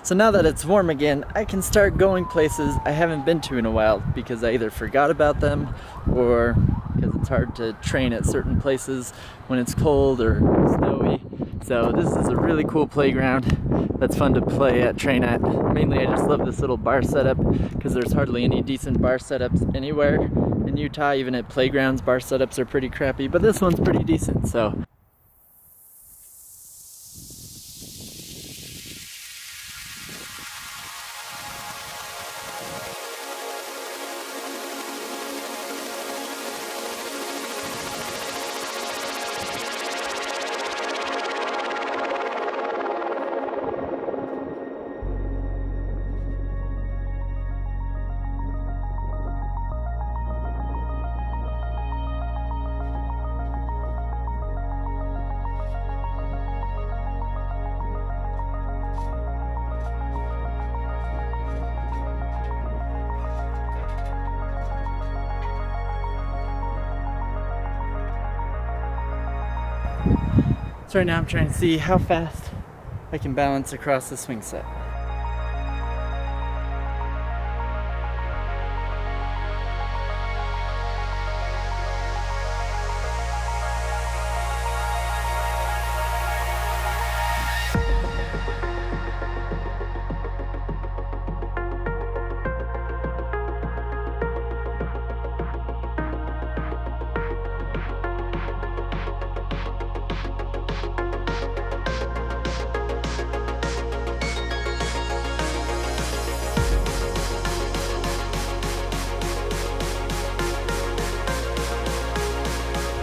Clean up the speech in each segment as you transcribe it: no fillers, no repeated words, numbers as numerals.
So now that it's warm again, I can start going places I haven't been to in a while because I either forgot about them or because it's hard to train at certain places when it's cold or snowy. So this is a really cool playground that's fun to play at, train at. Mainly I just love this little bar setup because there's hardly any decent bar setups anywhere in Utah. Even at playgrounds, bar setups are pretty crappy, but this one's pretty decent. So right now I'm trying to see how fast I can balance across the swing set.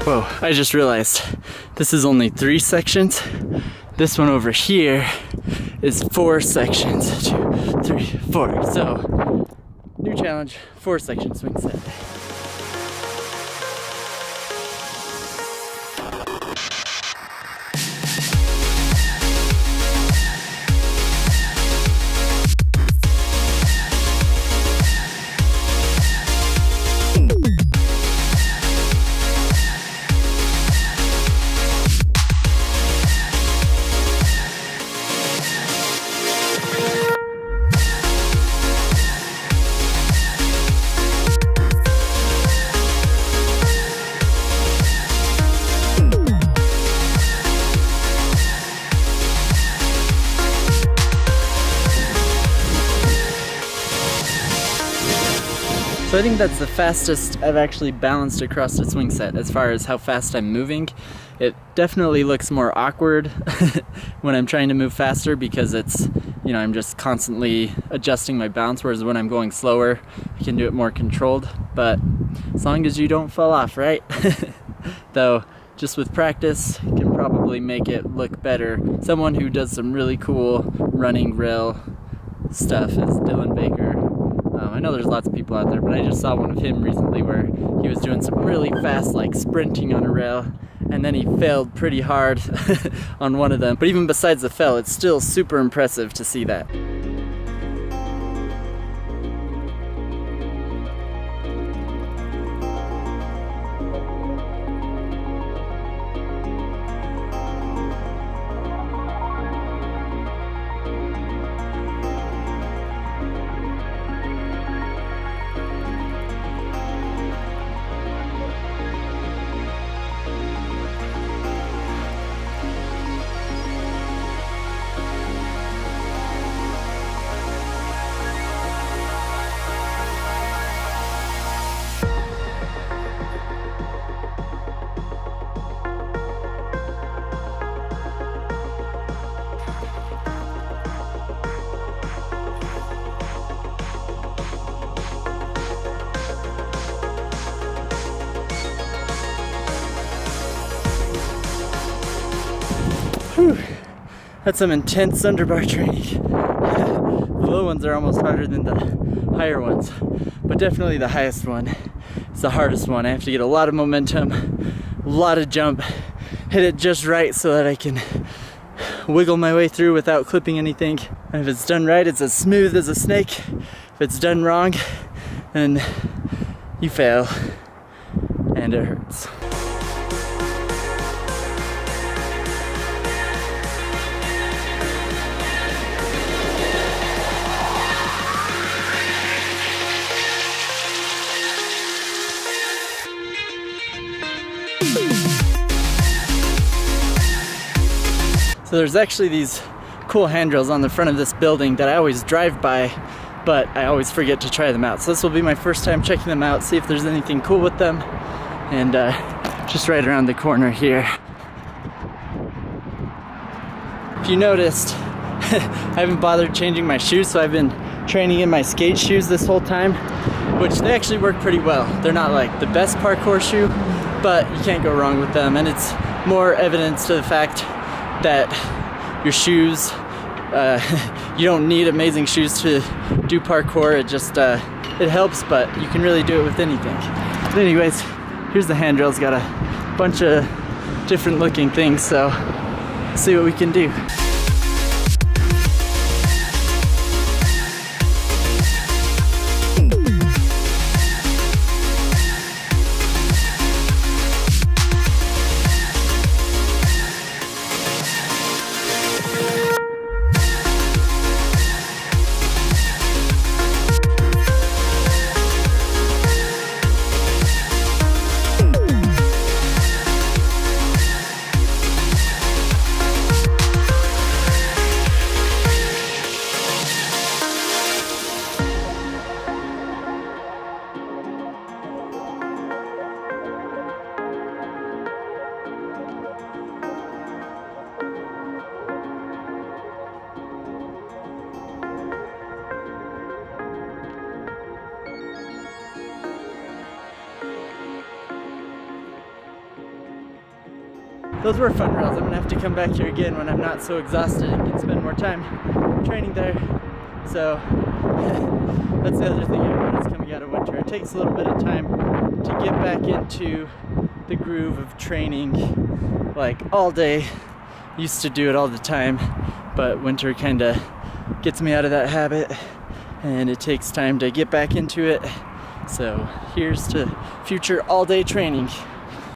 Whoa, I just realized this is only 3 sections. This one over here is 4 sections. 2, 3, 4. So, new challenge, 4-section swing set. So I think that's the fastest I've actually balanced across a swing set as far as how fast I'm moving. It definitely looks more awkward when I'm trying to move faster because it's, you know, I'm just constantly adjusting my balance, whereas when I'm going slower, I can do it more controlled. But as long as you don't fall off, right? Though, just with practice, you can probably make it look better. Someone who does some really cool running rail stuff is Dylan Baker. I know there's lots of people out there, but I just saw one of him recently where he was doing some really fast, like sprinting on a rail, and then he failed pretty hard on one of them. But even besides the fail, it's still super impressive to see that. Whew. That's some intense underbar training. The low ones are almost harder than the higher ones, but definitely the highest one is the hardest one. I have to get a lot of momentum, a lot of jump, hit it just right so that I can wiggle my way through without clipping anything. And if it's done right, it's as smooth as a snake. If it's done wrong, then you fail and it hurts. So there's actually these cool handrails on the front of this building that I always drive by, but I always forget to try them out. So this will be my first time checking them out, see if there's anything cool with them. And just right around the corner here. If you noticed, I haven't bothered changing my shoes, so I've been training in my skate shoes this whole time, which they actually work pretty well. They're not like the best parkour shoe, but you can't go wrong with them, and it's more evidence to the fact that your shoes, you don't need amazing shoes to do parkour. It just, it helps, but you can really do it with anything. But anyways, here's the handrails, got a bunch of different looking things, so let's see what we can do. Those were fun rails. I'm gonna have to come back here again when I'm not so exhausted and can spend more time training there. So that's the other thing about it's coming out of winter. It takes a little bit of time to get back into the groove of training like all day. Used to do it all the time, but winter kind of gets me out of that habit, and it takes time to get back into it. So here's to future all-day training.